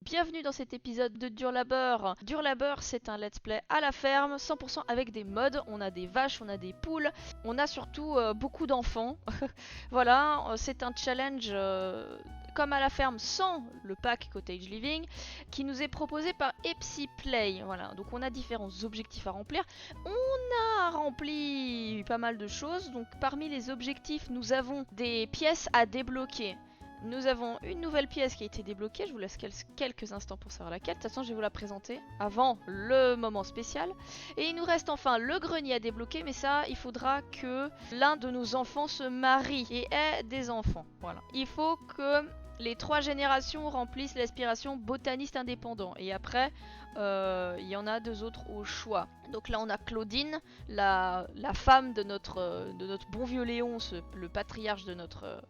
bienvenue dans cet épisode de Dur Labeur. Dur Labeur, c'est un let's play à la ferme, 100% avec des mods. On a des vaches, on a des poules, on a surtout beaucoup d'enfants. Voilà, c'est un challenge comme à la ferme sans le pack Cottage Living qui nous est proposé par Epsi Play. Voilà, donc on a différents objectifs à remplir. On a rempli pas mal de choses. Donc parmi les objectifs, nous avons des pièces à débloquer. Nous avons une nouvelle pièce qui a été débloquée, je vous laisse quelques instants pour savoir laquelle. De toute façon, je vais vous la présenter avant le moment spécial. Et il nous reste enfin le grenier à débloquer, mais ça, il faudra que l'un de nos enfants se marie et ait des enfants. Voilà. Il faut que les 3 générations remplissent l'aspiration botaniste indépendant. Et après, il y en a 2 autres au choix. Donc là, on a Claudine, la femme de notre bon vieux Léon, le patriarche de notre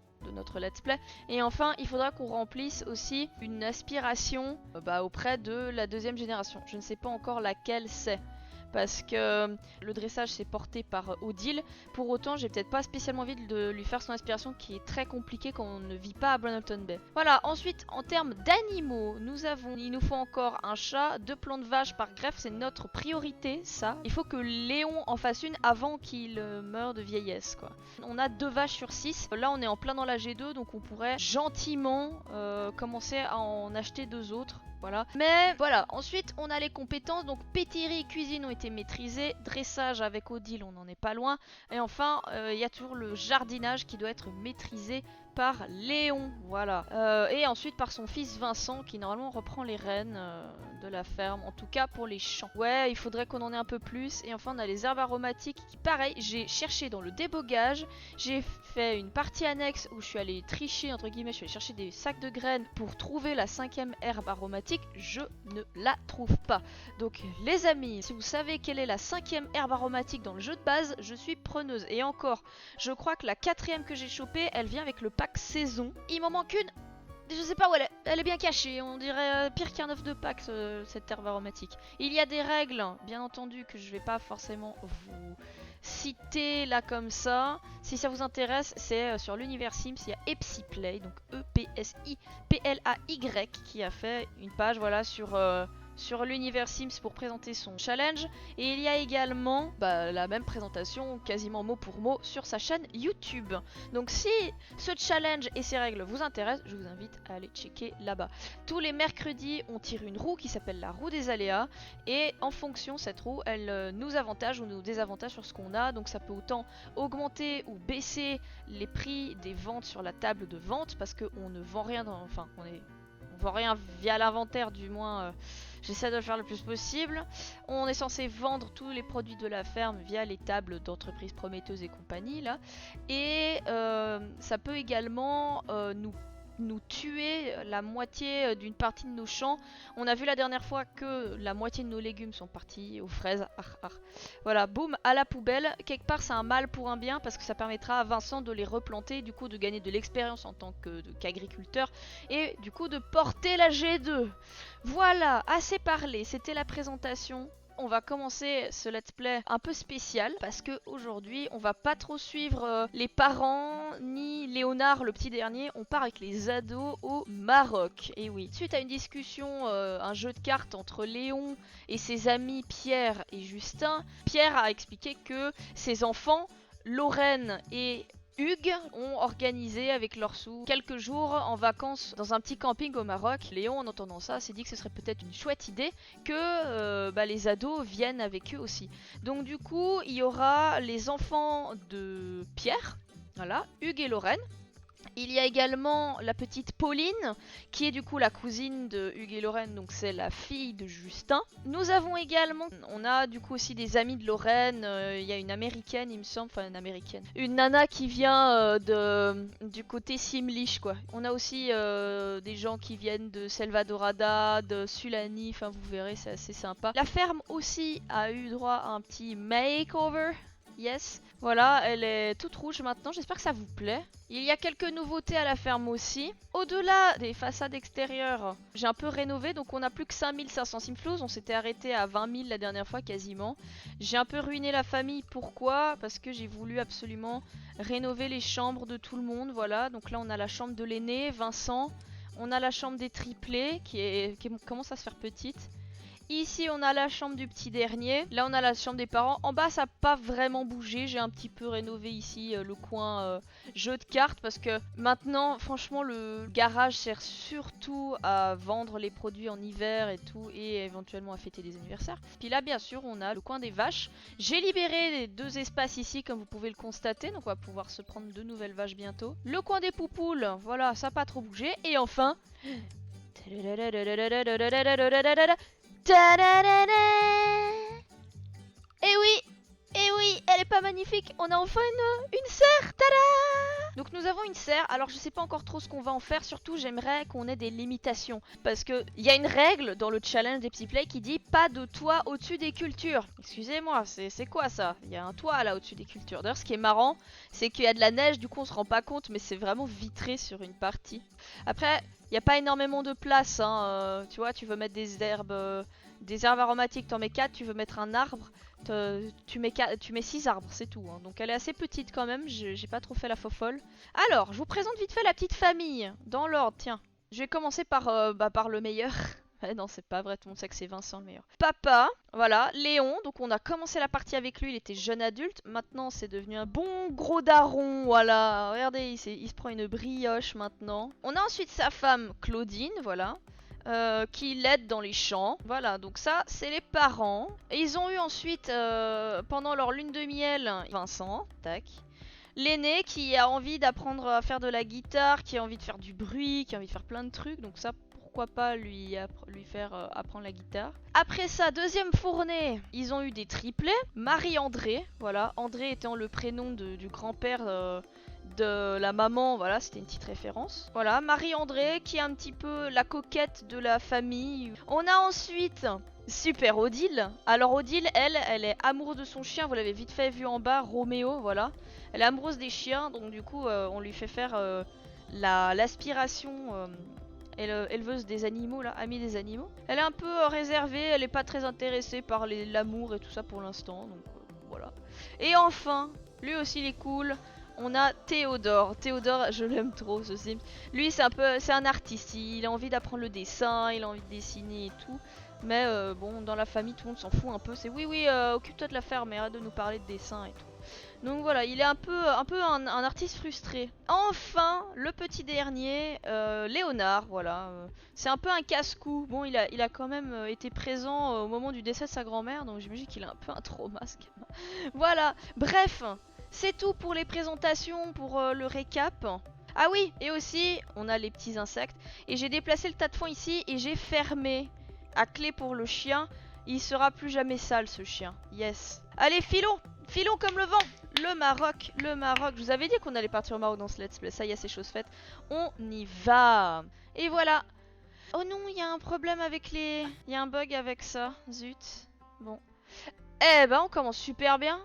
let's play. Et enfin, il faudra qu'on remplisse aussi une aspiration auprès de la 2e génération. Je ne sais pas encore laquelle c'est, parce que le dressage c'est porté par Odile. Pour autant, j'ai peut-être pas spécialement envie de lui faire son aspiration qui est très compliquée quand on ne vit pas à Brunelton Bay. Voilà, ensuite en termes d'animaux, il nous faut encore un chat, 2 plants de vache par greffe, c'est notre priorité ça. Il faut que Léon en fasse une avant qu'il meure de vieillesse quoi. On a 2 vaches sur 6, là on est en plein dans la G2 donc on pourrait gentiment commencer à en acheter 2 autres. Voilà. Mais voilà, ensuite on a les compétences, donc pétillerie et cuisine ont été maîtrisées, dressage avec Odile on n'en est pas loin, et enfin il y a toujours le jardinage qui doit être maîtrisé par Léon, voilà. Et ensuite par son fils Vincent qui normalement reprend les rênes de la ferme, en tout cas pour les champs. Ouais, il faudrait qu'on en ait un peu plus. Et enfin on a les herbes aromatiques qui pareil, j'ai cherché dans le débogage, j'ai fait une partie annexe où je suis allée tricher entre guillemets, je suis allée chercher des sacs de graines pour trouver la 5e herbe aromatique, je ne la trouve pas. Donc les amis, si vous savez quelle est la 5e herbe aromatique dans le jeu de base, je suis preneuse. Et encore, je crois que la 4e que j'ai chopée, elle vient avec le pack saison. Il m'en manque une. Je sais pas où elle est. Elle est bien cachée. On dirait pire qu'un œuf de Pâques, cette herbe aromatique. Il y a des règles, bien entendu, que je vais pas forcément vous citer là comme ça. Si ça vous intéresse, c'est sur l'univers Sims. Il y a Epsi Play, donc EPSIPLAY, qui a fait une page voilà sur l'univers Sims pour présenter son challenge. Et il y a également la même présentation, quasiment mot pour mot, sur sa chaîne YouTube. Donc si ce challenge et ses règles vous intéressent, je vous invite à aller checker là-bas. Tous les mercredis, on tire une roue qui s'appelle la roue des aléas. Et en fonction, cette roue, elle nous avantage ou nous désavantage sur ce qu'on a. Donc ça peut autant augmenter ou baisser les prix des ventes sur la table de vente, parce qu'on ne vend rien on vend rien via l'inventaire, du moins j'essaie de le faire le plus possible. On est censé vendre tous les produits de la ferme via les tables d'entreprises prometteuses et compagnie là. Et ça peut également nous tuer la moitié d'une partie de nos champs. On a vu la dernière fois que la moitié de nos légumes sont partis aux fraises. Voilà, boum, à la poubelle. Quelque part c'est un mal pour un bien, parce que ça permettra à Vincent de les replanter, du coup de gagner de l'expérience en tant qu'agriculteur, et du coup de porter la G2. Voilà, assez parlé, c'était la présentation. On va commencer ce let's play un peu spécial, parce que aujourd'hui on va pas trop suivre les parents ni Léonard le petit dernier, on part avec les ados au Maroc. Et oui, suite à une discussion, un jeu de cartes entre Léon et ses amis Pierre et Justin, Pierre a expliqué que ses enfants, Lorraine et Hugues, ont organisé avec leurs sous quelques jours en vacances dans un petit camping au Maroc. Léon, en entendant ça, s'est dit que ce serait peut-être une chouette idée que les ados viennent avec eux aussi. Donc du coup, il y aura les enfants de Pierre, voilà, Hugues et Lorraine. Il y a également la petite Pauline, qui est du coup la cousine de Hugues et Lorraine, donc c'est la fille de Justin. Nous avons également, on a du coup aussi des amis de Lorraine, il y a une américaine il me semble, enfin une américaine, une nana qui vient du côté Simlish quoi. On a aussi des gens qui viennent de Selvadorada, de Sulani, enfin vous verrez c'est assez sympa. La ferme aussi a eu droit à un petit makeover. Yes, voilà, elle est toute rouge maintenant, j'espère que ça vous plaît. Il y a quelques nouveautés à la ferme aussi. Au-delà des façades extérieures, j'ai un peu rénové, donc on n'a plus que 5500 simflows, on s'était arrêté à 20 000 la dernière fois quasiment. J'ai un peu ruiné la famille, pourquoi? Parce que j'ai voulu absolument rénover les chambres de tout le monde, voilà. Donc là on a la chambre de l'aîné, Vincent. on a la chambre des triplés qui commence à se faire petite. Ici, on a la chambre du petit dernier. Là, on a la chambre des parents. En bas, ça n'a pas vraiment bougé. J'ai un petit peu rénové ici le coin jeu de cartes parce que maintenant, franchement, le garage sert surtout à vendre les produits en hiver et tout et éventuellement à fêter des anniversaires. Puis là, bien sûr, on a le coin des vaches. J'ai libéré les 2 espaces ici, comme vous pouvez le constater. Donc, on va pouvoir se prendre 2 nouvelles vaches bientôt. Le coin des poupoules, voilà, ça n'a pas trop bougé. Et enfin... Ta-da-da-da. Et oui, elle est pas magnifique. On a enfin une serre. Tada! Donc nous avons une serre. Alors je sais pas encore trop ce qu'on va en faire. Surtout j'aimerais qu'on ait des limitations. Parce que il y a une règle dans le challenge des petits plays qui dit pas de toit au-dessus des cultures. Excusez-moi, c'est quoi ça? Il y a un toit là au-dessus des cultures. D'ailleurs ce qui est marrant, c'est qu'il y a de la neige. Du coup on se rend pas compte, mais c'est vraiment vitré sur une partie. Après, il n'y a pas énormément de place. Hein. Tu vois, tu veux mettre des herbes aromatiques, t'en mets 4. Tu veux mettre un arbre, tu mets 6 arbres, c'est tout. Hein. Donc elle est assez petite quand même, j'ai pas trop fait la fofolle. Alors, je vous présente vite fait la petite famille, dans l'ordre, tiens. Je vais commencer par le meilleur. Non, c'est pas vrai, tout le monde sait que c'est Vincent le meilleur. Papa, voilà, Léon, donc on a commencé la partie avec lui, il était jeune adulte. Maintenant, c'est devenu un bon gros daron, voilà. Regardez, il se prend une brioche maintenant. On a ensuite sa femme, Claudine, voilà. Qui l'aide dans les champs. Voilà, donc ça, c'est les parents. Et ils ont eu ensuite, pendant leur lune de miel, Vincent, tac. L'aîné qui a envie d'apprendre à faire de la guitare, qui a envie de faire du bruit, qui a envie de faire plein de trucs. Donc ça, pourquoi pas lui faire apprendre la guitare. Après ça, deuxième fournée, ils ont eu des triplés. Marie-André, voilà. André étant le prénom du grand-père de la maman, voilà, c'était une petite référence. Voilà, Marie-André qui est un petit peu la coquette de la famille. On a ensuite Super Odile. Alors Odile, elle est amoureuse de son chien, vous l'avez vite fait vu en bas, Roméo, voilà. Elle est amoureuse des chiens, donc du coup on lui fait faire l'aspiration éleveuse des animaux, là, amie des animaux. Elle est un peu réservée, elle est pas très intéressée par l'amour et tout ça pour l'instant, donc voilà. Et enfin, lui aussi il est cool. On a Théodore. Théodore, je l'aime trop ce Sims. Lui, c'est un artiste. Il a envie d'apprendre le dessin, il a envie de dessiner et tout. Mais bon, dans la famille, tout le monde s'en fout un peu. C'est oui, occupe-toi de la ferme, mais arrête de nous parler de dessin et tout. Donc voilà, il est un peu un artiste frustré. Enfin, le petit dernier, Léonard, voilà. C'est un peu un casse-cou. Bon, il a quand même été présent au moment du décès de sa grand-mère, donc j'imagine qu'il a un peu un trauma, ce gamin. Voilà, bref. C'est tout pour les présentations, pour le récap. Ah oui, et aussi, on a les petits insectes. Et j'ai déplacé le tas de foin ici et j'ai fermé à clé pour le chien. Il sera plus jamais sale ce chien. Yes. Allez, filons. Filons comme le vent. Le Maroc, le Maroc. Je vous avais dit qu'on allait partir au Maroc dans ce let's play. Ça y est, c'est chose faite. On y va. Et voilà. Oh non, il y a un problème avec les... Il y a un bug avec ça. Zut. Bon. Eh ben, on commence super bien.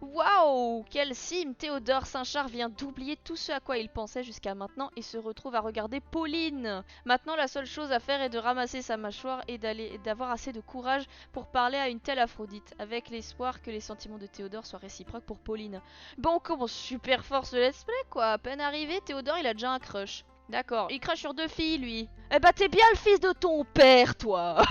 Waouh, quel sim! Théodore Saint-Char vient d'oublier tout ce à quoi il pensait jusqu'à maintenant et se retrouve à regarder Pauline. Maintenant, la seule chose à faire est de ramasser sa mâchoire et d'avoir assez de courage pour parler à une telle Aphrodite, avec l'espoir que les sentiments de Théodore soient réciproques pour Pauline. Bon, on commence super fort ce let's play quoi. À peine arrivé, Théodore il a déjà un crush. D'accord, il crache sur 2 filles lui. Eh bah t'es bien le fils de ton père toi.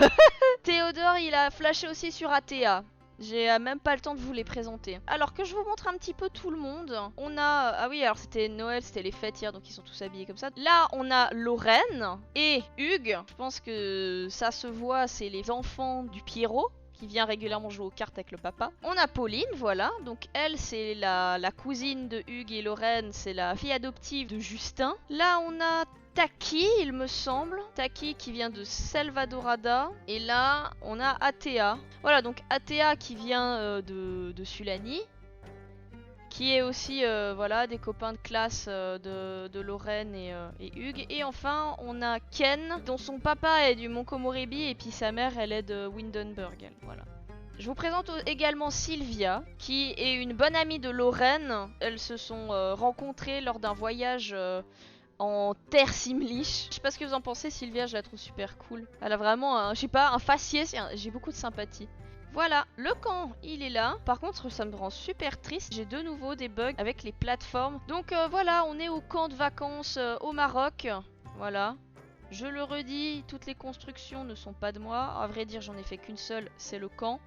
Théodore il a flashé aussi sur Athéa. J'ai même pas le temps de vous les présenter. Alors que je vous montre un petit peu tout le monde. On a... Ah oui, alors c'était Noël, c'était les fêtes hier, donc ils sont tous habillés comme ça. Là, on a Lorraine et Hugues. Je pense que ça se voit, c'est les enfants du Pierrot qui vient régulièrement jouer aux cartes avec le papa. On a Pauline, voilà. Donc elle, c'est la cousine de Hugues et Lorraine, c'est la fille adoptive de Justin. Là, on a Taki, il me semble. Taki qui vient de Selvadorada. Et là, on a Athéa. Voilà, donc Athéa qui vient de Sulani. Qui est aussi voilà, des copains de classe de Lorraine et Hugues. Et enfin, on a Ken, dont son papa est du Mont Komoribi et puis sa mère, elle est de Windenburg. Voilà. Je vous présente également Sylvia, qui est une bonne amie de Lorraine. Elles se sont rencontrées lors d'un voyage... en terre simliche. Je sais pas ce que vous en pensez, Sylvia, je la trouve super cool. Elle a vraiment un, je sais pas, un faciès, j'ai beaucoup de sympathie. Voilà, le camp, il est là. Par contre, ça me rend super triste. J'ai de nouveau des bugs avec les plateformes. Donc voilà, on est au camp de vacances au Maroc. Voilà. Je le redis, toutes les constructions ne sont pas de moi. À vrai dire, j'en ai fait qu'une seule, c'est le camp.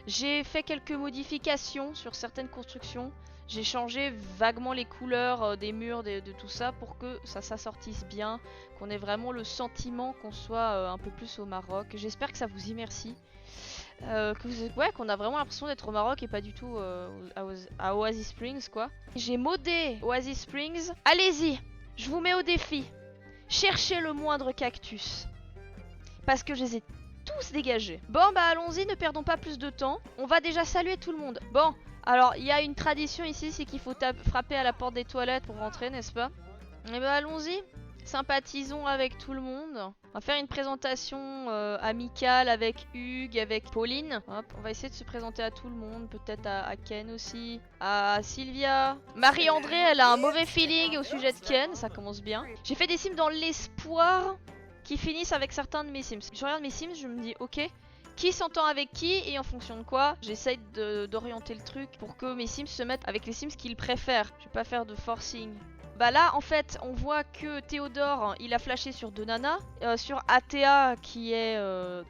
J'ai fait quelques modifications sur certaines constructions. J'ai changé vaguement les couleurs des murs, de tout ça, pour que ça s'assortisse bien, qu'on ait vraiment le sentiment qu'on soit un peu plus au Maroc. J'espère que ça vous immersit. Ouais, qu'on a vraiment l'impression d'être au Maroc et pas du tout à Oasis Springs, quoi. J'ai modé Oasis Springs. Allez-y, je vous mets au défi. Cherchez le moindre cactus. Parce que je les ai tous dégagés. Bon, bah allons-y, ne perdons pas plus de temps. On va déjà saluer tout le monde. Bon, alors il y a une tradition ici, c'est qu'il faut frapper à la porte des toilettes pour rentrer, n'est-ce pas? Et bah allons-y. Sympathisons avec tout le monde. On va faire une présentation amicale avec Hugues, avec Pauline. Hop, on va essayer de se présenter à tout le monde. Peut-être à Ken aussi. À Sylvia. Marie-André, elle a un mauvais feeling au sujet de Ken. Ça commence bien. J'ai fait des sims dans l'espoir qui finissent avec certains de mes sims. Je regarde mes sims, je me dis ok, qui s'entend avec qui et en fonction de quoi j'essaye d'orienter le truc pour que mes sims se mettent avec les sims qu'ils préfèrent. Je vais pas faire de forcing. Bah là en fait on voit que Théodore il a flashé sur deux nanas, sur Athéa qui est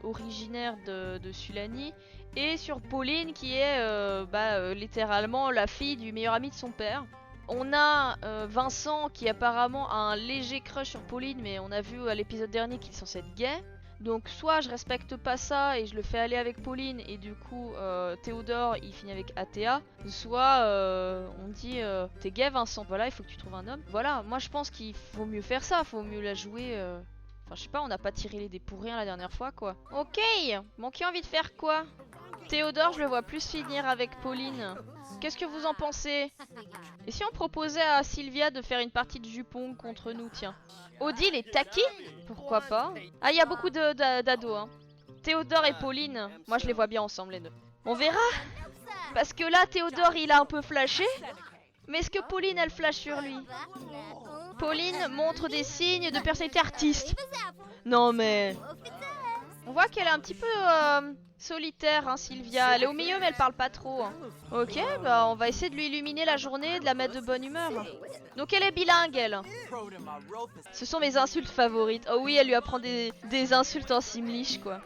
originaire de Sulani et sur Pauline qui est littéralement la fille du meilleur ami de son père. On a Vincent qui apparemment a un léger crush sur Pauline, mais on a vu à l'épisode dernier qu'il est censé être gay. Donc soit je respecte pas ça et je le fais aller avec Pauline et du coup Théodore il finit avec Athéa, soit on dit t'es gay Vincent, voilà il faut que tu trouves un homme. Voilà, moi je pense qu'il faut mieux faire ça, faut mieux la jouer. Enfin je sais pas, on n'a pas tiré les dés pour rien la dernière fois quoi. Ok, bon qui a envie de faire quoi? Théodore je le vois plus finir avec Pauline. Qu'est-ce que vous en pensez? Et si on proposait à Sylvia de faire une partie de jupon contre nous, tiens? Odile et Taki? Pourquoi pas? Ah, il y a beaucoup d'ados, hein. Théodore et Pauline, moi je les vois bien ensemble les deux. On verra. Parce que là, Théodore il a un peu flashé. Mais est-ce que Pauline elle flash sur lui? Pauline montre des signes de personnalité artiste. Non mais... On voit qu'elle est un petit peu solitaire, hein, Sylvia. Elle est au milieu mais elle parle pas trop. Hein. Ok, bah on va essayer de lui illuminer la journée, de la mettre de bonne humeur. Donc elle est bilingue, elle. Ce sont mes insultes favorites. Oh oui, elle lui apprend des insultes en simlish, quoi.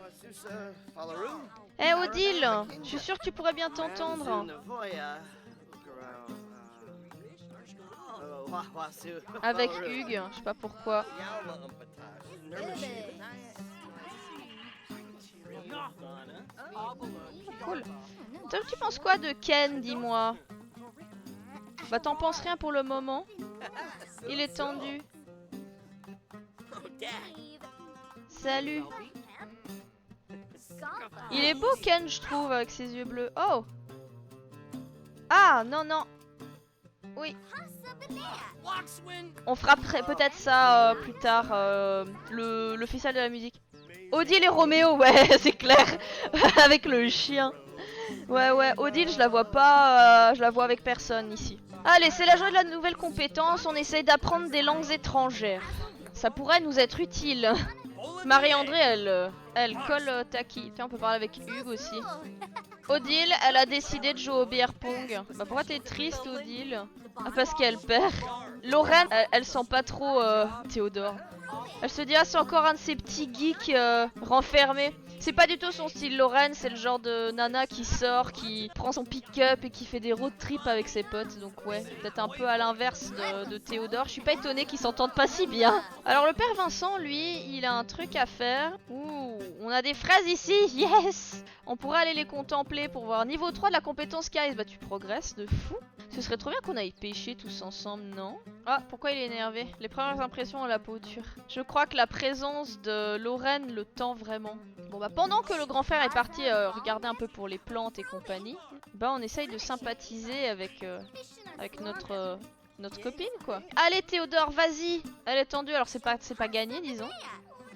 Eh Odile, je suis sûre que tu pourrais bien t'entendre. Avec Hugues, je sais pas pourquoi. Cool. Toi, tu penses quoi de Ken, dis-moi? Bah t'en penses rien pour le moment. Il est tendu. Salut. Il est beau Ken, je trouve, avec ses yeux bleus. Oh. Ah, non, non. Oui. On fera peut-être ça plus tard, le festival de la musique. Odile et Roméo, ouais, c'est clair. Avec le chien. Ouais, Odile, je la vois pas, je la vois avec personne ici. Allez, c'est la joie de la nouvelle compétence, on essaye d'apprendre des langues étrangères. Ça pourrait nous être utile. Marie-André, elle colle Taki. Tiens, on peut parler avec Hugues aussi. Odile, elle a décidé de jouer au beer pong. Bah pourquoi t'es triste, Odile? Ah, parce qu'elle perd. Lorraine, elle sent pas trop Théodore. Elle se dit, ah, c'est encore un de ces petits geeks renfermés. C'est pas du tout son style, Lorraine, c'est le genre de nana qui sort, qui prend son pick-up et qui fait des road trips avec ses potes. Donc ouais, peut-être un peu à l'inverse de Théodore. Je suis pas étonnée qu'ils s'entendent pas si bien. Alors le père Vincent, lui, il a un truc à faire. Ouh, on a des fraises ici, yes! On pourrait aller les contempler pour voir. Niveau 3 de la compétence charisme, bah tu progresses de fou. Ce serait trop bien qu'on aille pêcher tous ensemble, non? Ah, pourquoi il est énervé? Les premières impressions ont la peau dure. Je crois que la présence de Lorraine le tend vraiment. Bon bah pendant que le grand frère est parti regarder un peu pour les plantes et compagnie, bah on essaye de sympathiser avec notre copine quoi. Allez Théodore, vas-y. Elle est tendue, alors c'est pas gagné disons.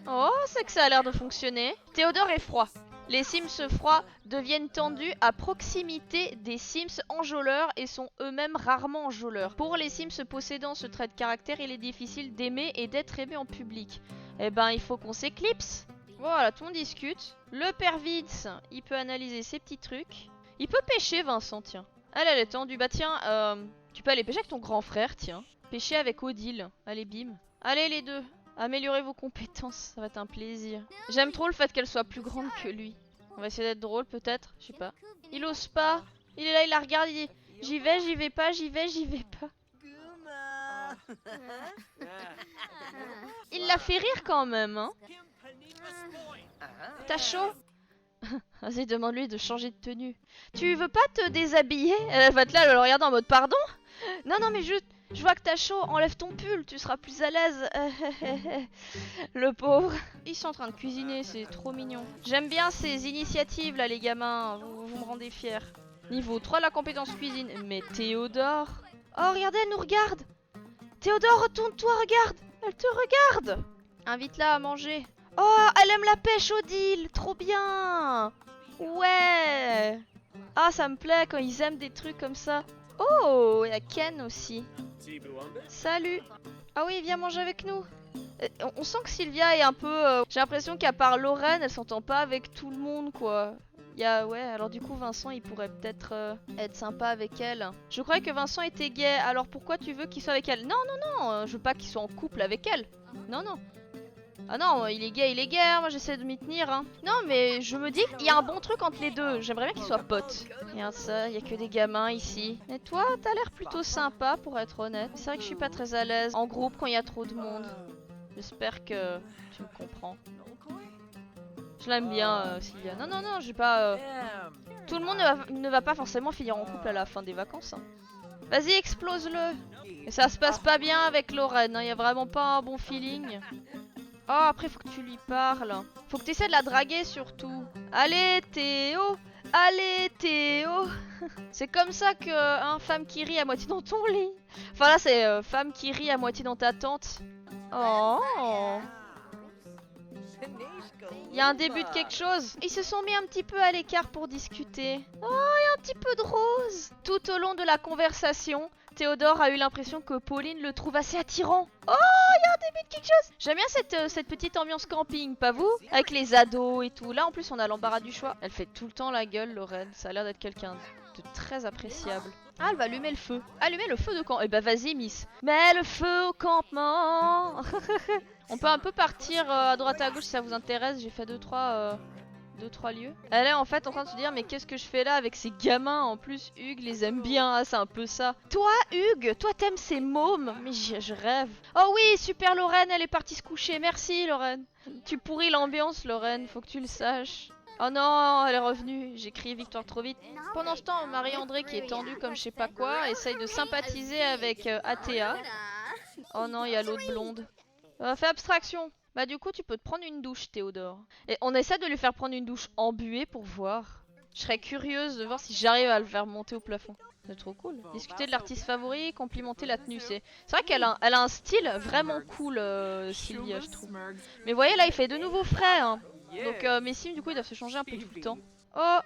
Oh, c'est que ça a l'air de fonctionner. Théodore est froid. Les Sims froids deviennent tendus à proximité des Sims enjôleurs et sont eux-mêmes rarement enjôleurs. Pour les Sims possédant ce trait de caractère, il est difficile d'aimer et d'être aimé en public. Eh ben, il faut qu'on s'éclipse. Voilà, tout le monde discute. Le père Vitz, il peut analyser ses petits trucs. Il peut pêcher, Vincent, tiens. Elle est tendue. Bah tiens, tu peux aller pêcher avec ton grand frère, tiens. Pêcher avec Odile. Allez, bim. Allez, les deux. Améliorer vos compétences, ça va être un plaisir. J'aime trop le fait qu'elle soit plus grande que lui. On va essayer d'être drôle peut-être, je sais pas. Il ose pas. Il est là, il la regarde, il dit j'y vais pas, j'y vais pas. Il l'a fait rire quand même, hein. T'as chaud? Vas-y, demande-lui de changer de tenue. Tu veux pas te déshabiller? Elle va être là, elle le regarde en mode pardon? Non, non, mais je vois que t'as chaud, enlève ton pull, tu seras plus à l'aise. Le pauvre. Ils sont en train de cuisiner, c'est trop mignon. J'aime bien ces initiatives là, les gamins, vous me rendez fiers. Niveau 3, la compétence cuisine. Mais Théodore. Oh, regardez, elle nous regarde. Théodore, retourne-toi, regarde. Elle te regarde. Invite-la à manger. Oh, elle aime la pêche au deal, trop bien. Ouais. Ah, ça me plaît quand ils aiment des trucs comme ça. Oh, il y a Ken aussi. Salut. Ah oui, viens manger avec nous. On sent que Sylvia est un peu... J'ai l'impression qu'à part Lorraine, elle s'entend pas avec tout le monde, quoi. Ouais, alors du coup, Vincent, il pourrait peut-être être sympa avec elle. Je croyais que Vincent était gay, alors pourquoi tu veux qu'il soit avec elle? Non, non, non, je veux pas qu'il soit en couple avec elle. Non, non. Ah non, il est gay, moi j'essaie de m'y tenir, hein. Non, mais je me dis qu'il y a un bon truc entre les deux, j'aimerais bien qu'ils soient potes. Regarde ça, il y a que des gamins ici. Et toi, t'as l'air plutôt sympa pour être honnête. C'est vrai que je suis pas très à l'aise en groupe quand il y a trop de monde. J'espère que tu me comprends. Je l'aime bien, Sylvia. Non, non, non, j'ai pas... Tout le monde ne va pas forcément finir en couple à la fin des vacances, hein. Vas-y, explose-le. Et ça se passe pas bien avec Lorraine, hein. Y a vraiment pas un bon feeling. Oh, après, faut que tu lui parles. Faut que tu essaies de la draguer, surtout. Allez, Théo! Allez, Théo! C'est comme ça que femme qui rit à moitié dans ton lit. Enfin, là, c'est femme qui rit à moitié dans ta tente. Oh! Il y a un début de quelque chose. Ils se sont mis un petit peu à l'écart pour discuter. Oh, il y a un petit peu de rose. Tout au long de la conversation, Théodore a eu l'impression que Pauline le trouve assez attirant. Oh, il y a un début de quelque chose. J'aime bien cette petite ambiance camping, pas vous? Avec les ados et tout. Là, en plus, on a l'embarras du choix. Elle fait tout le temps la gueule, Lorraine. Ça a l'air d'être quelqu'un de très appréciable. Ah, elle va allumer le feu. Allumer le feu de camp. Eh bah, vas-y, Miss. Mets le feu au campement. On peut un peu partir à droite à gauche si ça vous intéresse. J'ai fait 2-3 lieux. Elle est en fait en train de se dire mais qu'est-ce que je fais là avec ces gamins? En plus Hugues les aime bien, ah, c'est un peu ça. Toi Hugues, toi t'aimes ces mômes? Mais je rêve. Oh oui, super Lorraine, elle est partie se coucher. Merci Lorraine. Tu pourris l'ambiance Lorraine, faut que tu le saches. Oh non, elle est revenue. J'ai crié victoire trop vite. Pendant ce temps, Marie-André qui est tendue comme je sais pas quoi essaye de sympathiser avec Athéa. Oh non, il y a l'autre blonde. Fais abstraction. Bah du coup tu peux te prendre une douche Théodore. Et on essaie de lui faire prendre une douche embuée pour voir. Je serais curieuse de voir si j'arrive à le faire monter au plafond. C'est trop cool. Discuter de l'artiste favori, complimenter la tenue. C'est vrai qu'elle a un style vraiment cool Sylvia je trouve. Mais vous voyez là il fait de nouveau frais hein. Donc mes sims du coup ils doivent se changer un peu tout le temps. Oh,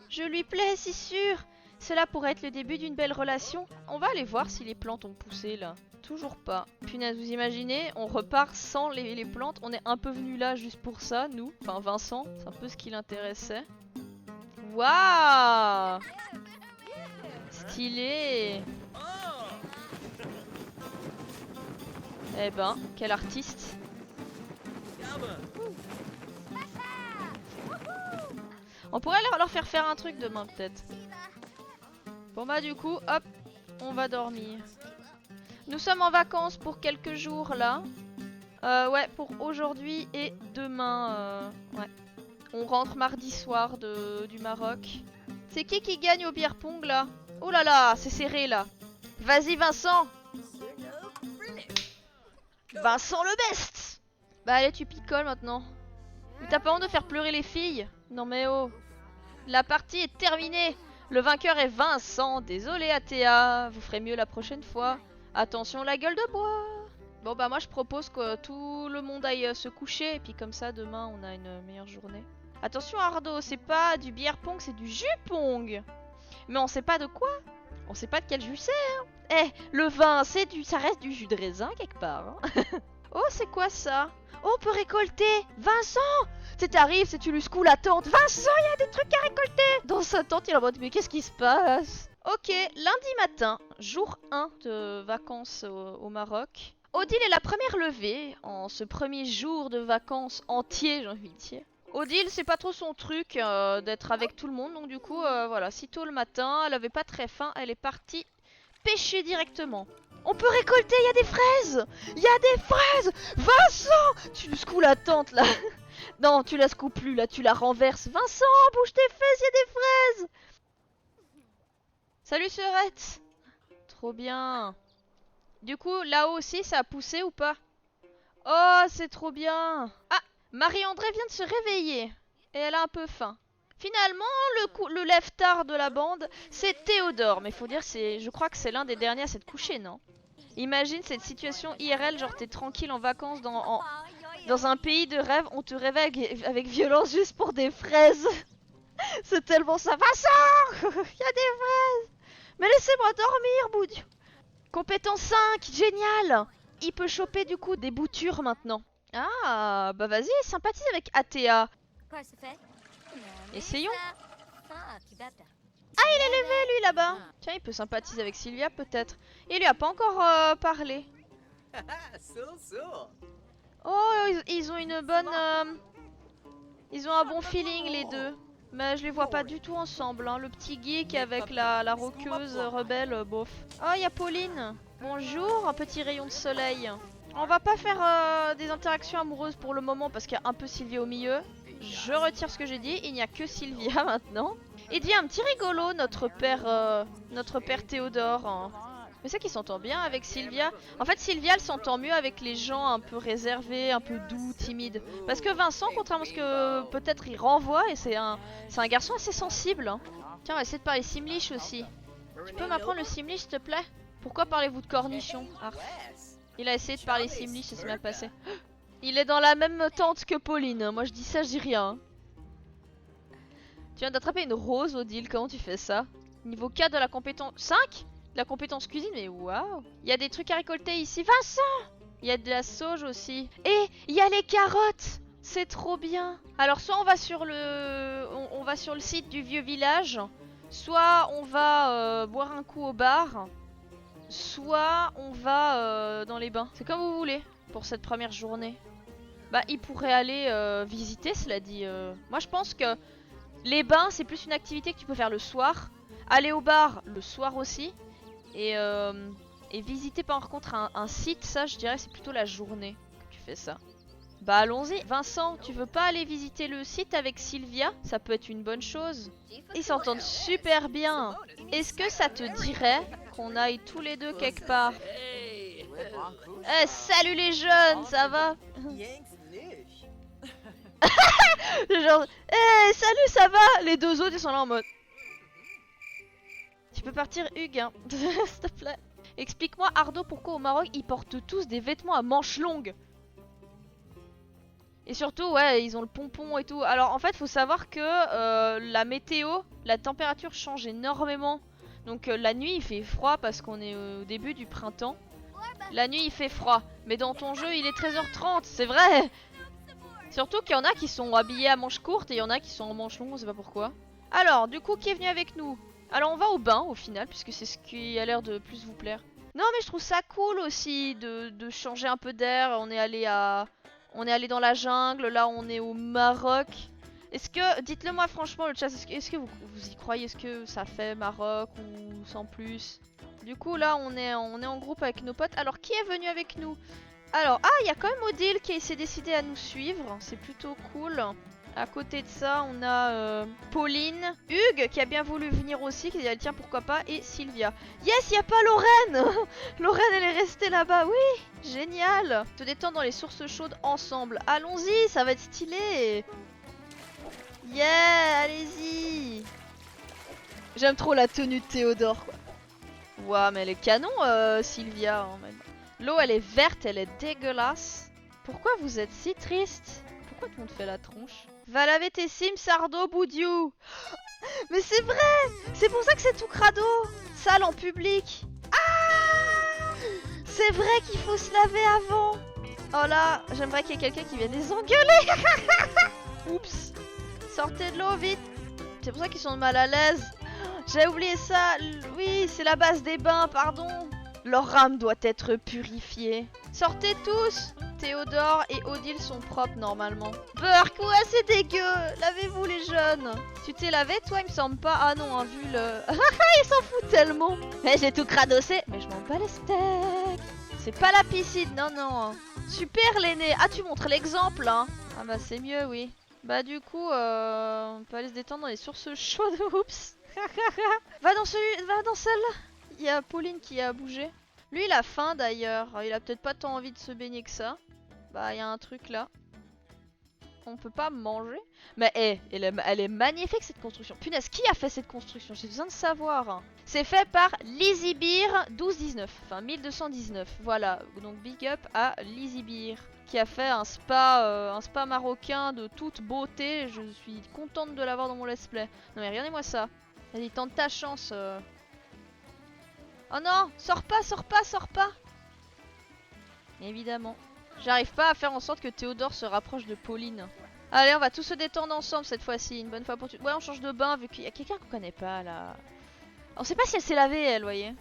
je lui plais c'est sûr. Cela pourrait être le début d'une belle relation. On va aller voir si les plantes ont poussé là. Toujours pas. Punaise, vous imaginez, on repart sans les plantes. On est un peu venu là juste pour ça, nous. Enfin, Vincent, c'est un peu ce qui l'intéressait. Waouh! Stylé! Eh ben, quel artiste! On pourrait leur faire faire un truc demain, peut-être. Bon bah du coup, hop, on va dormir. Nous sommes en vacances pour quelques jours là. Ouais, pour aujourd'hui et demain. Ouais. On rentre mardi soir du Maroc. C'est qui gagne au beer pong là? Oh là là, c'est serré là. Vas-y Vincent. Vincent le best. Bah allez, tu picoles maintenant. Mais t'as pas honte de faire pleurer les filles? Non mais oh. La partie est terminée. Le vainqueur est Vincent. Désolé Athéa, vous ferez mieux la prochaine fois. Attention la gueule de bois. Bon bah moi je propose que tout le monde aille se coucher. Et puis comme ça demain on a une meilleure journée. Attention Ardo, c'est pas du beer pong, c'est du jus pong. Mais on sait pas de quoi. On sait pas de quel jus c'est hein. Eh, le vin ça reste du jus de raisin quelque part hein. Oh c'est quoi ça? Oh on peut récolter. Vincent, t'arrives, tu lui secoues la tente. Vincent, il y a des trucs à récolter. Dans sa tente il est en mode mais qu'est-ce qui se passe? Ok, lundi matin, jour 1 de vacances au Maroc. Odile est la première levée en ce premier jour de vacances entier, j'ai envie de dire. Odile, c'est pas trop son truc d'être avec tout le monde, donc du coup, voilà, sitôt le matin, elle avait pas très faim, elle est partie pêcher directement. On peut récolter, il y a des fraises! Il y a des fraises! Vincent! Tu nous secoues la tente là! Non, tu la secoues plus là, tu la renverses. Vincent, bouge tes fesses, il y a des fraises! Salut Sœurette! Trop bien! Du coup, là-haut aussi, ça a poussé ou pas? Oh, c'est trop bien! Ah! Marie-André vient de se réveiller. Et elle a un peu faim. Finalement, le lève-tard de la bande, c'est Théodore. Mais faut dire, je crois que c'est l'un des derniers à s'être couché, non? Imagine cette situation IRL, genre t'es tranquille en vacances dans un pays de rêve, on te réveille avec violence juste pour des fraises. C'est tellement ça. Vincent! Il y a des fraises! Mais laissez-moi dormir, boudiou! Compétence 5, génial! Il peut choper du coup des boutures maintenant. Ah, bah vas-y, sympathise avec Athéa. Essayons. Ah, il est levé lui là-bas. Tiens, il peut sympathiser avec Sylvia peut-être. Il lui a pas encore parlé. Oh, ils ont une bonne... Ils ont un bon feeling les deux. Mais je les vois pas du tout ensemble. Hein. Le petit geek avec la roqueuse rebelle, bof. Oh, il y a Pauline. Bonjour, un petit rayon de soleil. On va pas faire des interactions amoureuses pour le moment parce qu'il y a un peu Sylvia au milieu. Je retire ce que j'ai dit, il n'y a que Sylvia maintenant. Il devient un petit rigolo, notre père Théodore. Hein. Mais c'est qu'il s'entend bien avec Sylvia. En fait, Sylvia, elle s'entend mieux avec les gens un peu réservés, un peu doux, timides. Parce que Vincent, contrairement à ce que peut-être il renvoie, et c'est un garçon assez sensible. Hein. Tiens, on va essayer de parler simlish aussi. Tu peux m'apprendre le simlish, s'il te plaît? Pourquoi parlez-vous de cornichons? Arf. Il a essayé de parler simlish et c'est mal passé. Il est dans la même tente que Pauline. Moi, je dis ça, je dis rien. Tu viens d'attraper une rose, Odile. Comment tu fais ça? Niveau 4 de la compétence... 5? La compétence cuisine, mais waouh! Il y a des trucs à récolter ici. Vincent! Il y a de la sauge aussi. Et il y a les carottes! C'est trop bien! Alors, soit on va sur on va sur le site du vieux village, soit on va boire un coup au bar, soit on va dans les bains. C'est comme vous voulez pour cette première journée. Bah, il pourrait aller visiter, cela dit. Moi, je pense que les bains, c'est plus une activité que tu peux faire le soir. Aller au bar, le soir aussi. Et visiter par contre un site, ça, je dirais, c'est plutôt la journée que tu fais ça. Bah, allons-y. Vincent, tu veux pas aller visiter le site avec Sylvia? Ça peut être une bonne chose. Ils s'entendent super bien. Est-ce que ça te dirait qu'on aille tous les deux quelque part? Eh, salut les jeunes, ça va? Genre, hey, salut, ça va? Les deux autres, ils sont là en mode... Tu peux partir, Hugues, hein. S'il te plaît. Explique-moi, Ardo, pourquoi au Maroc, ils portent tous des vêtements à manches longues? Et surtout, ouais, ils ont le pompon et tout. Alors, en fait, faut savoir que la météo, la température change énormément. Donc, la nuit, il fait froid parce qu'on est au début du printemps. La nuit, il fait froid. Mais dans ton jeu, il est 13h30, c'est vrai! Surtout qu'il y en a qui sont habillés à manches courtes et il y en a qui sont en manches longues, on sait pas pourquoi. Alors, du coup, qui est venu avec nous? Alors, on va au bain au final, puisque c'est ce qui a l'air de plus vous plaire. Non, mais je trouve ça cool aussi de changer un peu d'air. On est allé dans la jungle, là on est au Maroc. Est-ce que, dites-le moi franchement le chat, est-ce que vous y croyez? Est-ce que ça fait Maroc ou sans plus? Du coup là on est en groupe avec nos potes. Alors qui est venu avec nous? Alors, ah, il y a quand même Odile qui s'est décidé à nous suivre, c'est plutôt cool. À côté de ça, on a Pauline, Hugues qui a bien voulu venir aussi, qui a dit tiens pourquoi pas, et Sylvia. Yes, il n'y a pas Lorraine. Lorraine elle est restée là-bas, oui, génial. Se détendre dans les sources chaudes ensemble. Allons-y, ça va être stylé. Yeah, allez-y. J'aime trop la tenue de Théodore quoi. Waouh, mais elle est canon Sylvia. Hein, l'eau elle est verte, elle est dégueulasse. Pourquoi vous êtes si triste? Pourquoi tout le monde fait la tronche? Va laver tes Sims, Ardo, boudiou. Mais c'est vrai. C'est pour ça que c'est tout crado. Sale en public. Ah, c'est vrai qu'il faut se laver avant. Oh là, j'aimerais qu'il y ait quelqu'un qui vienne les engueuler. Oups. Sortez de l'eau, vite. C'est pour ça qu'ils sont mal à l'aise. J'avais oublié ça. Oui, c'est la base des bains, pardon. Leur âme doit être purifiée. Sortez tous! Théodore et Odile sont propres normalement. Burk, ouais, c'est dégueu! Lavez-vous les jeunes! Tu t'es lavé toi, il me semble pas. Ah non, hein, vu le. Il s'en fout tellement! Mais j'ai tout cradossé! Mais je m'en bats les steaks! C'est pas la piscine, non, non! Super l'aîné! Ah, tu montres l'exemple, hein! Ah bah, c'est mieux, oui. Bah, du coup, on peut aller se détendre dans les sources chaudes. Oups! Va dans celle-là! Il y a Pauline qui a bougé. Lui, il a faim d'ailleurs. Il a peut-être pas tant envie de se baigner que ça. Bah, il y a un truc là. On peut pas manger. Mais elle est magnifique cette construction. Punaise, qui a fait cette construction? J'ai besoin de savoir. C'est fait par Lizzybeer 1219. Enfin, 1219. Voilà. Donc, big up à Lizzybeer, qui a fait un spa marocain de toute beauté. Je suis contente de l'avoir dans mon let's play. Non mais regardez-moi ça. Vas-y, tente ta chance. Oh non, sors pas, sors pas, sors pas. Évidemment. J'arrive pas à faire en sorte que Théodore se rapproche de Pauline. Allez, on va tous se détendre ensemble cette fois-ci, une bonne fois pour toutes. Ouais, on change de bain vu qu'il y a quelqu'un qu'on connaît pas là. On sait pas si elle s'est lavée elle, voyez.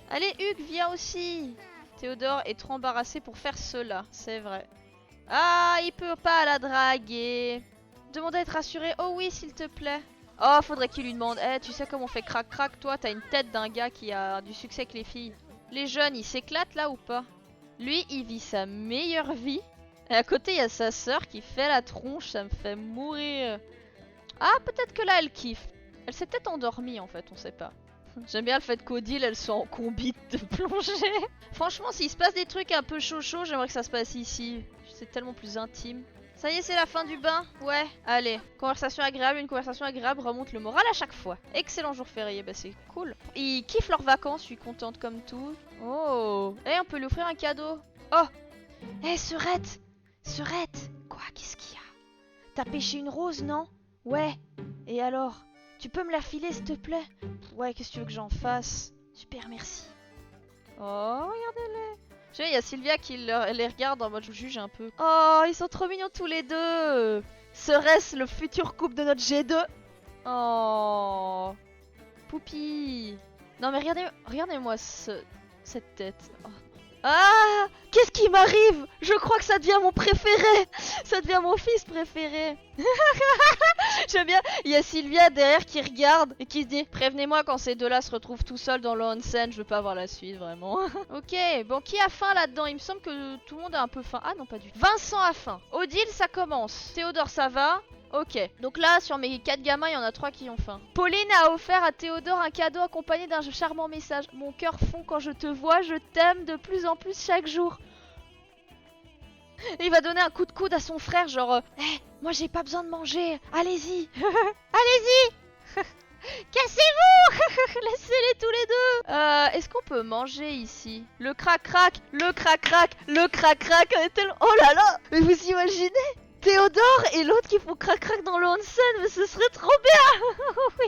Allez Hugues, viens aussi. Théodore est trop embarrassé pour faire cela, c'est vrai. Ah, il peut pas la draguer. Demande à être rassuré. Oh oui, s'il te plaît. Oh, faudrait qu'il lui demande. Eh, tu sais comment on fait crac-crac, toi? T'as une tête d'un gars qui a du succès avec les filles. Les jeunes, ils s'éclatent là ou pas? Lui, il vit sa meilleure vie. Et à côté, il y a sa sœur qui fait la tronche, ça me fait mourir. Ah, peut-être que là, elle kiffe. Elle s'est peut-être endormie en fait, on sait pas. J'aime bien le fait qu'Odile, elle soit en combi de plongée. Franchement, s'il se passe des trucs un peu chaud, j'aimerais que ça se passe ici. C'est tellement plus intime. Ça y est, c'est la fin du bain? Ouais, allez. Conversation agréable, une conversation agréable remonte le moral à chaque fois. Excellent jour férié, bah c'est cool. Ils kiffent leurs vacances, je suis contente comme tout. Oh, on peut lui offrir un cadeau. Oh, Serette! Serette! Quoi, qu'est-ce qu'il y a? T'as pêché une rose, non? Ouais. Et alors? Tu peux me la filer, s'il te plaît? Ouais, qu'est-ce que tu veux que j'en fasse? Super, merci. Oh, regardez-les. Tu sais, il y a Sylvia qui les regarde en mode je juge un peu. Oh, ils sont trop mignons tous les deux. Serait-ce le futur couple de notre G2? Oh, Poupi. Non mais regardez-moi cette tête. Oh. Ah, qu'est-ce qui m'arrive? Je crois que ça devient mon préféré. Ça devient mon fils préféré. J'aime bien, il y a Sylvia derrière qui regarde et qui se dit prévenez-moi quand ces deux-là se retrouvent tout seuls dans l'onsen, je veux pas voir la suite vraiment. Ok, bon, qui a faim là-dedans? Il me semble que tout le monde a un peu faim. Ah non, pas du tout. Vincent a faim. Odile, ça commence. Théodore, ça va? Ok, donc là sur mes 4 gamins, il y en a 3 qui ont faim. Pauline a offert à Théodore un cadeau accompagné d'un charmant message. Mon cœur fond quand je te vois, je t'aime de plus en plus chaque jour. Et il va donner un coup de coude à son frère, genre moi j'ai pas besoin de manger, allez-y. Allez-y. Cassez-vous. Laissez-les tous les deux. Est-ce qu'on peut manger ici? Le crac-crac, le crac-crac, le crac-crac. Oh là là. Mais vous imaginez Théodore et l'autre qui font crac-crac dans le onsen, mais ce serait trop bien. Oui.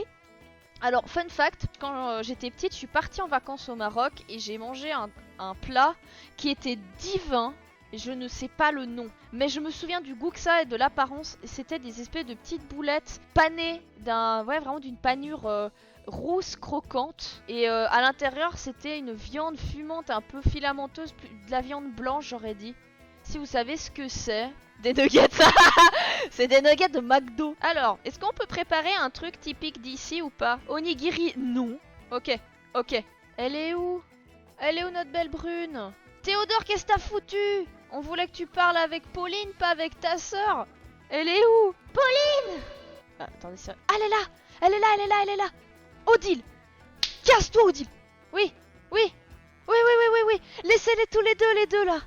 Alors, fun fact, quand j'étais petite, je suis partie en vacances au Maroc et j'ai mangé un plat qui était divin. Je ne sais pas le nom, mais je me souviens du goût que ça et de l'apparence. C'était des espèces de petites boulettes panées vraiment d'une panure rousse croquante. Et à l'intérieur, c'était une viande fumante un peu filamenteuse, de la viande blanche, j'aurais dit. Si vous savez ce que c'est, des nuggets. C'est des nuggets de McDo. Alors, est-ce qu'on peut préparer un truc typique d'ici ou pas? Onigiri, non. Ok. Elle est où? Elle est où notre belle brune? Théodore, qu'est-ce que t'as foutu? On voulait que tu parles avec Pauline, pas avec ta sœur. Elle est où? Pauline! Ah, attendez, ça... Ah, elle est là. Odile! Casse-toi, Odile! Oui. Laissez-les tous les deux là.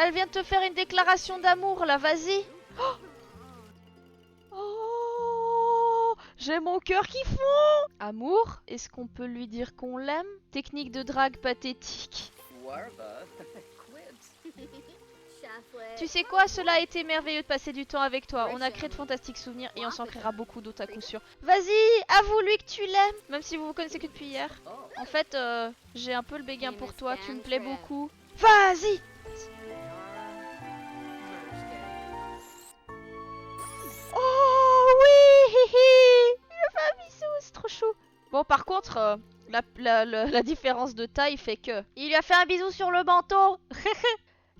Elle vient de te faire une déclaration d'amour là, vas-y. Oh, j'ai mon cœur qui fond. Amour, est-ce qu'on peut lui dire qu'on l'aime? Technique de drague pathétique. Tu sais quoi, cela a été merveilleux de passer du temps avec toi. On a créé de fantastiques souvenirs et on s'en créera beaucoup d'autres à coup sûr. Vas-y, avoue-lui que tu l'aimes, même si vous vous connaissez que depuis hier. En fait, j'ai un peu le béguin pour toi, tu me plais beaucoup. Vas-y. Oh oui, Bon, par contre, la différence de taille fait que... Il lui a fait un bisou sur le menton.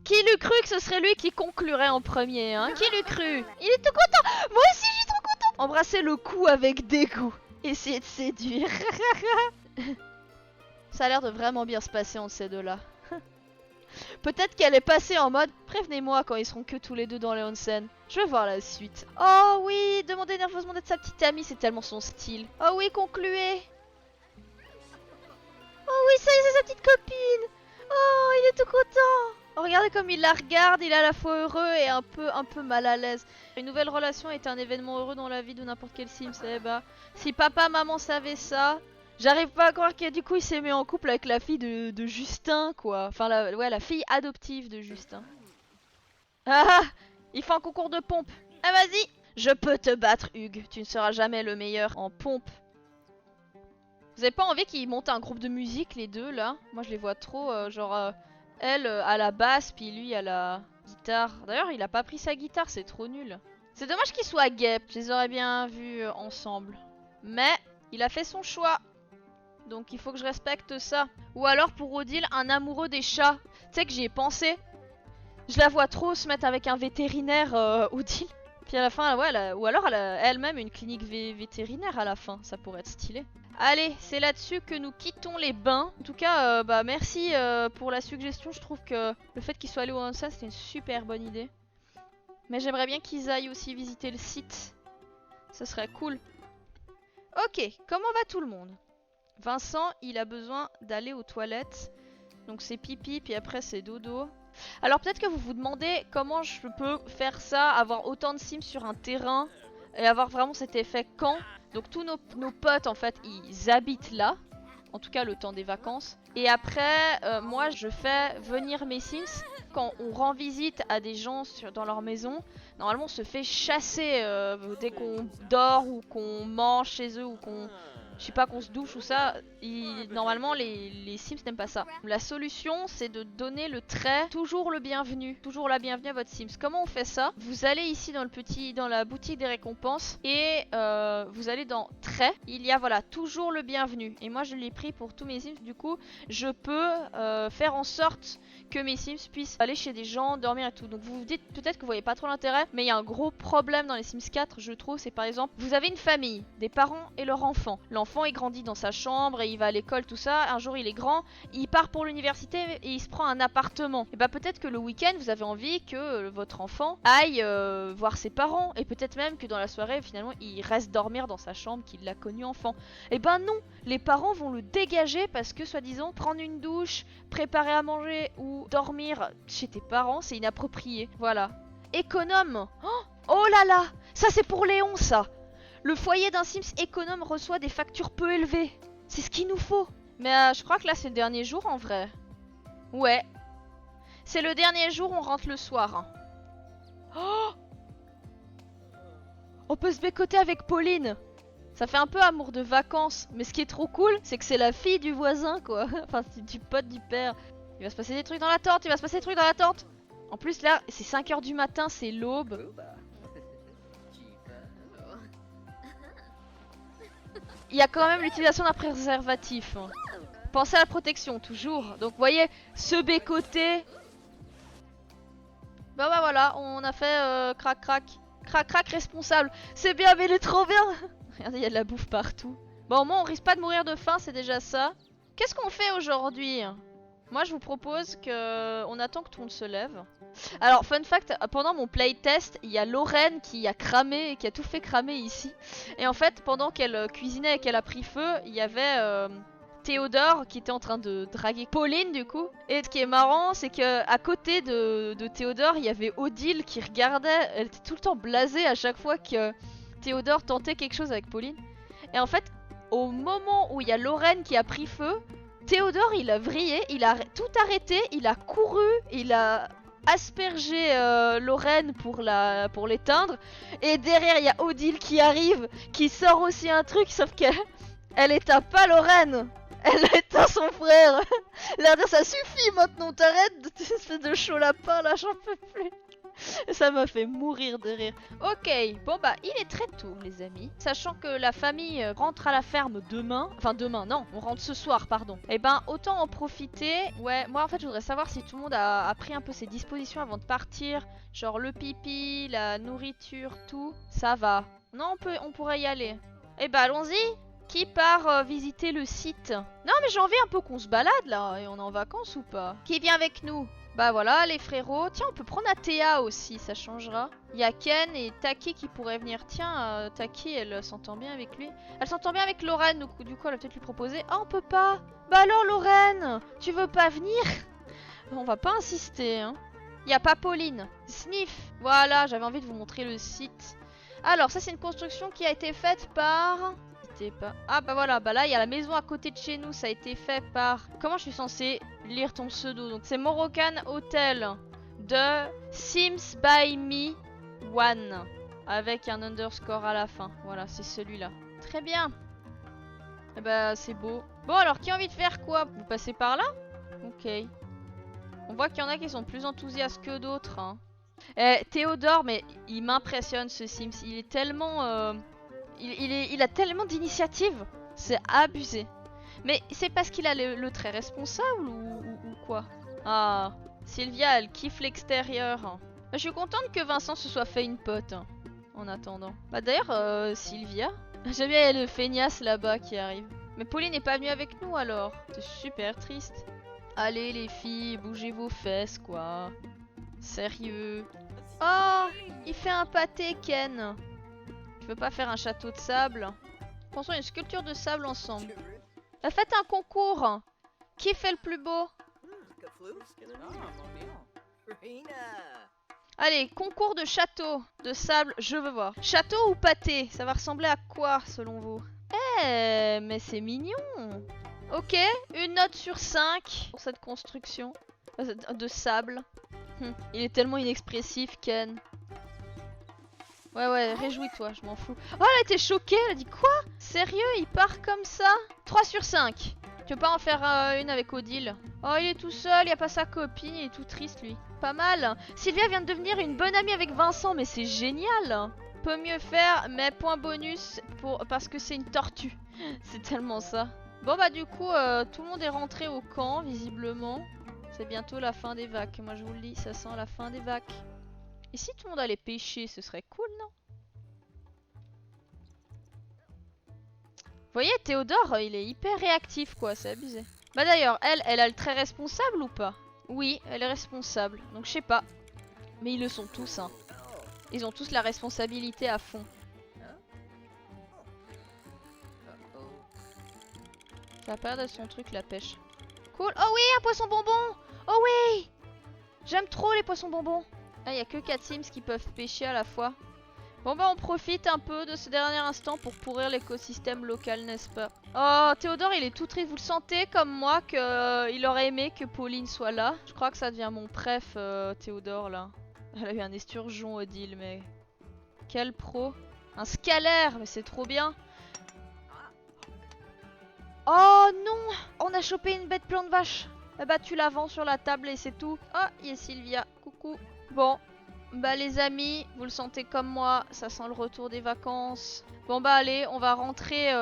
Qui l'eût cru que ce serait lui qui conclurait en premier, hein? Qui l'eût cru? Il est tout content. Moi aussi, je suis trop contente. Embrasser le cou avec dégoût. Essayer de séduire. Ça a l'air de vraiment bien se passer entre ces deux-là. Peut-être qu'elle est passée en mode prévenez-moi quand ils seront que tous les deux dans les onsen. Je veux voir la suite. Oh oui, demander nerveusement d'être sa petite amie, c'est tellement son style. Oh oui, concluez. Oh oui, ça y est, c'est sa petite copine. Oh, il est tout content. Oh, regardez comme il la regarde, il est à la fois heureux et un peu mal à l'aise. Une nouvelle relation est un événement heureux dans la vie de n'importe quel Sims. Eh bah, si papa, maman savaient ça... J'arrive pas à croire que du coup il s'est mis en couple avec la fille de Justin, quoi. Enfin, la fille adoptive de Justin. Ah, il fait un concours de pompe. Ah, vas-y. Je peux te battre, Hugues. Tu ne seras jamais le meilleur en pompe. Vous avez pas envie qu'ils montent un groupe de musique, les deux, là? Moi, je les vois trop, elle à la basse, puis lui à la guitare. D'ailleurs, il a pas pris sa guitare, c'est trop nul. C'est dommage qu'ils soient gays. Je les aurais bien vus ensemble. Mais, il a fait son choix. Donc il faut que je respecte ça. Ou alors pour Odile, un amoureux des chats. Tu sais que j'y ai pensé. Je la vois trop se mettre avec un vétérinaire, Odile. Puis à la fin, ouais, ou alors elle a elle-même une clinique vétérinaire à la fin. Ça pourrait être stylé. Allez, c'est là-dessus que nous quittons les bains. En tout cas, bah merci pour la suggestion. Je trouve que le fait qu'ils soient allés au onsen, c'était une super bonne idée. Mais j'aimerais bien qu'ils aillent aussi visiter le site. Ce serait cool. Ok, comment va tout le monde ? Vincent, il a besoin d'aller aux toilettes. Donc c'est pipi, puis après c'est dodo. Alors peut-être que vous vous demandez comment je peux faire ça, avoir autant de Sims sur un terrain et avoir vraiment cet effet quand. Donc tous nos potes en fait, ils habitent là. En tout cas le temps des vacances. Et après, moi je fais venir mes Sims. Quand on rend visite à des gens dans leur maison, normalement on se fait chasser dès qu'on dort ou qu'on mange chez eux ou qu'on... Je sais pas, qu'on se douche ou ça, normalement les Sims n'aiment pas ça. La solution c'est de donner le trait toujours le bienvenu, toujours la bienvenue à votre Sims. Comment on fait ça? Vous allez ici dans la boutique des récompenses et vous allez dans trait. Il y a voilà toujours le bienvenu et moi je l'ai pris pour tous mes Sims. Du coup je peux faire en sorte que mes Sims puissent aller chez des gens, dormir et tout. Donc vous vous dites peut-être que vous voyez pas trop l'intérêt, mais il y a un gros problème dans les Sims 4 je trouve, c'est par exemple vous avez une famille, des parents et leur enfant. L'enfant il grandit dans sa chambre et il va à l'école tout ça, un jour il est grand, il part pour l'université et il se prend un appartement. Et bah peut-être que le week-end vous avez envie que votre enfant aille voir ses parents et peut-être même que dans la soirée finalement il reste dormir dans sa chambre qu'il a connu enfant. Et ben non, les parents vont le dégager parce que soi-disant prendre une douche, préparer à manger ou dormir chez tes parents c'est inapproprié. Voilà. Économe. Oh là là, ça c'est pour Léon ça. Le foyer d'un Sims économe reçoit des factures peu élevées. C'est ce qu'il nous faut. Mais je crois que là c'est le dernier jour en vrai. Ouais. C'est le dernier jour, on rentre le soir. Oh, on peut se bécoter avec Pauline. Ça fait un peu amour de vacances. Mais ce qui est trop cool, c'est que c'est la fille du voisin quoi. Enfin c'est du pote du père. Il va se passer des trucs dans la tente, il va se passer des trucs dans la tente. En plus là, c'est 5 h du matin, c'est l'aube. Il y a quand même l'utilisation d'un préservatif. Pensez à la protection, toujours. Donc, vous voyez, se bécoter. Bah voilà, on a fait crac crac. Crac crac responsable. C'est bien, mais il est trop bien. Regardez, il y a de la bouffe partout. Bon, au moins, on risque pas de mourir de faim, c'est déjà ça. Qu'est-ce qu'on fait aujourd'hui? Moi, je vous propose que on attend que tout le monde se lève. Alors, fun fact, pendant mon playtest, il y a Lorraine qui a cramé, qui a tout fait cramer ici. Et en fait, pendant qu'elle cuisinait et qu'elle a pris feu, il y avait Théodore qui était en train de draguer Pauline du coup. Et ce qui est marrant, c'est que à côté de Théodore, il y avait Odile qui regardait. Elle était tout le temps blasée à chaque fois que Théodore tentait quelque chose avec Pauline. Et en fait, au moment où il y a Lorraine qui a pris feu, Théodore il a vrillé, il a tout arrêté, il a couru, il a aspergé Lorraine pour l'éteindre. Et derrière il y a Odile qui arrive, qui sort aussi un truc, sauf qu'elle éteint pas Lorraine, elle éteint son frère. Elle a dit ça suffit maintenant, t'arrêtes de espèce de chaud lapin là, j'en peux plus. Ça m'a fait mourir de rire. Ok, bon bah il est très tôt les amis. Sachant que la famille rentre à la ferme demain. Enfin demain, non, on rentre ce soir, pardon. Et ben autant en profiter. Ouais, moi en fait je voudrais savoir si tout le monde a pris un peu ses dispositions avant de partir. Genre le pipi, la nourriture, tout. Ça va. Non, on pourrait y aller. Eh ben allons-y. Qui part visiter le site? Non mais j'ai envie un peu qu'on se balade là. Et on est en vacances ou pas? Qui vient avec nous? Bah voilà, les frérots. Tiens, on peut prendre Athéa aussi, ça changera. Il y a Ken et Taki qui pourraient venir. Tiens, Taki, elle s'entend bien avec lui. Elle s'entend bien avec Lorraine, donc du coup, elle va peut-être lui proposer. Ah, on peut pas. Bah alors, Lorraine, tu veux pas venir? On va pas insister, hein. Il y a pas Pauline. Sniff. Voilà, j'avais envie de vous montrer le site. Alors, ça, c'est une construction qui a été faite par... Pas. Ah bah voilà, bah là il y a la maison à côté de chez nous, ça a été fait par... Comment je suis censée lire ton pseudo? Donc c'est Moroccan Hotel de Sims by Me One avec un underscore à la fin. Voilà, c'est celui-là. Très bien. Et bah c'est beau. Bon alors, qui a envie de faire quoi? Vous passez par là? Ok. On voit qu'il y en a qui sont plus enthousiastes que d'autres. Hein. Théodore, mais il m'impressionne ce Sims. Il est tellement... Il a tellement d'initiative, c'est abusé. Mais c'est parce qu'il a le trait responsable ou quoi? Ah, Sylvia, elle kiffe l'extérieur. Bah, je suis contente que Vincent se soit fait une pote, hein, en attendant. Bah d'ailleurs, Sylvia, j'aime bien le feignasse là-bas qui arrive. Mais Pauline n'est pas venue avec nous alors. C'est super triste. Allez les filles, bougez vos fesses quoi. Sérieux. Oh, il fait un pâté Ken. Tu veux pas faire un château de sable? Construisons une sculpture de sable ensemble. Faites un concours. Qui fait le plus beau? Allez, concours de château de sable, je veux voir. Château ou pâté? Ça va ressembler à quoi selon vous? Eh, mais c'est mignon. Ok, une note sur 5 pour cette construction de sable. Il est tellement inexpressif, Ken. Ouais, réjouis-toi, je m'en fous. Oh, elle était choquée, elle a dit quoi? Sérieux, il part comme ça? 3 sur 5. Tu veux pas en faire une avec Odile? Oh, il est tout seul, il a pas sa copine, il est tout triste lui. Pas mal. Sylvia vient de devenir une bonne amie avec Vincent, mais c'est génial. Peut mieux faire, mais point bonus parce que c'est une tortue. C'est tellement ça. Bon bah du coup, tout le monde est rentré au camp, visiblement. C'est bientôt la fin des vagues. Moi je vous le dis, ça sent la fin des vagues. Et si tout le monde allait pêcher, ce serait cool, non? Vous voyez, Théodore, il est hyper réactif, quoi, c'est abusé. Bah d'ailleurs, elle a le trait responsable ou pas? Oui, elle est responsable, donc je sais pas. Mais ils le sont tous, hein. Ils ont tous la responsabilité à fond. Ça a pas l'air de son truc, la pêche. Cool. Oh oui, un poisson bonbon! Oh oui! J'aime trop les poissons bonbons. Ah, y a que 4 Sims qui peuvent pêcher à la fois. Bon bah on profite un peu de ce dernier instant pour pourrir l'écosystème local, n'est-ce pas? Oh, Théodore il est tout triste, vous le sentez comme moi qu'il aurait aimé que Pauline soit là? Je crois que ça devient mon préf, Théodore là. Elle a eu un esturgeon Odile, mais... Quel pro! Un scalaire, mais c'est trop bien! Oh non! On a chopé une bête plante vache! Eh bah tu la vends sur la table et c'est tout. Oh, il y a Sylvia, coucou! Bon, bah les amis, vous le sentez comme moi, ça sent le retour des vacances. Bon bah allez, on va rentrer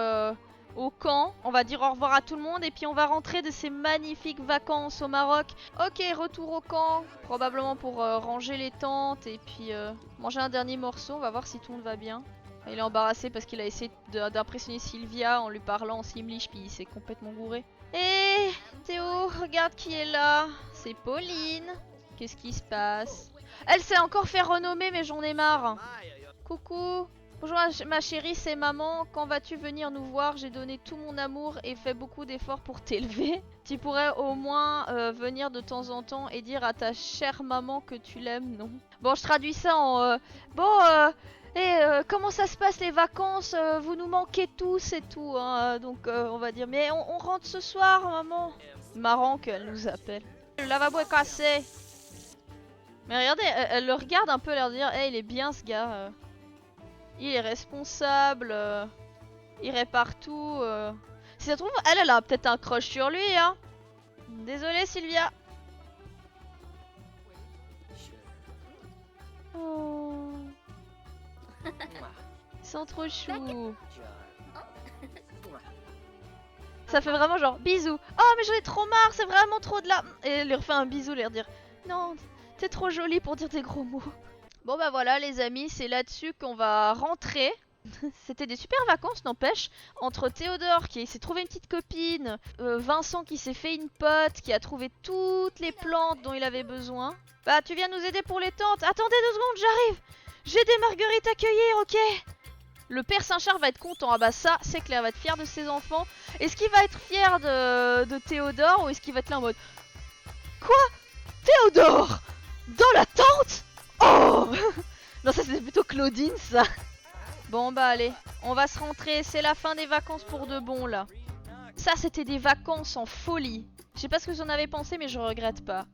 au camp, on va dire au revoir à tout le monde et puis on va rentrer de ces magnifiques vacances au Maroc. Ok, retour au camp, probablement pour ranger les tentes et puis manger un dernier morceau, on va voir si tout le monde va bien. Il est embarrassé parce qu'il a essayé d'impressionner Sylvia en lui parlant en simlish puis il s'est complètement gouré. Et Théo, regarde qui est là, c'est Pauline. Qu'est-ce qui se passe? Elle s'est encore fait renommer mais j'en ai marre. Coucou. Bonjour ma chérie, c'est maman. Quand vas-tu venir nous voir? J'ai donné tout mon amour et fait beaucoup d'efforts pour t'élever. Tu pourrais au moins venir de temps en temps et dire à ta chère maman que tu l'aimes, non? Bon, je traduis ça en... comment ça se passe les vacances? Vous nous manquez tous et tout, hein, donc on va dire. Mais on rentre ce soir, maman. Marrant qu'elle nous appelle. Le lavabo est cassé. Mais regardez, elle le regarde un peu, l'air de dire hey, il est bien ce gars. Il est responsable. Il répare tout. Si ça se trouve, elle a peut-être un crush sur lui, hein. Désolée, Sylvia. Oh. Ils sont trop choux. Ça fait vraiment genre bisous. Oh mais j'en ai trop marre, c'est vraiment trop de la... Et elle lui refait un bisou, leur dire non, t'es trop jolie pour dire des gros mots. Bon bah voilà les amis, c'est là-dessus qu'on va rentrer. C'était des super vacances n'empêche. Entre Théodore qui s'est trouvé une petite copine, Vincent qui s'est fait une pote, qui a trouvé toutes les plantes dont il avait besoin. Bah tu viens nous aider pour les tentes. Attendez 2 secondes, j'arrive. J'ai des marguerites à cueillir, ok? Le père Saint-Charles va être content. Ah bah ça, c'est clair, il va être fier de ses enfants. Est-ce qu'il va être fier de Théodore ou est-ce qu'il va être là en mode quoi? Théodore dans la tente? Oh non, ça c'est plutôt Claudine ça. Bon bah allez, on va se rentrer, c'est la fin des vacances pour de bon là. Ça c'était des vacances en folie. Je sais pas ce que vous en avez pensé mais je regrette pas.